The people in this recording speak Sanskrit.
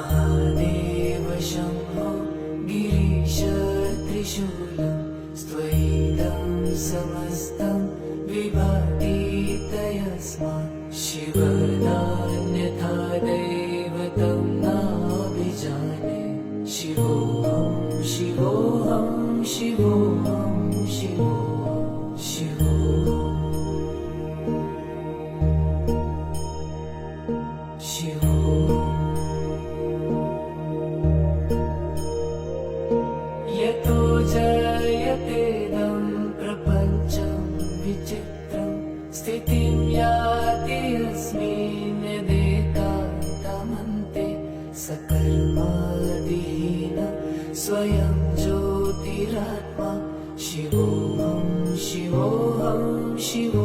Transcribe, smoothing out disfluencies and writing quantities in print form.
महादेव शम्भो गिरीश त्रिशूलं स्त्वैदं समस्तं विभाति तस्मात् शिवनान्यथा दैवतं नाभिजाने शिवोऽहं शिवोऽहं शिवोऽहं शिवोऽहं यतो जयतेदं प्रपञ्चं विचित्रं स्थितिं याति यस्मिन् यदेकान्तमन्ते सकर्मादिहीन स्वयं ज्योतिरात्मा शिवोऽहं शिवोऽहं शिवोऽहम्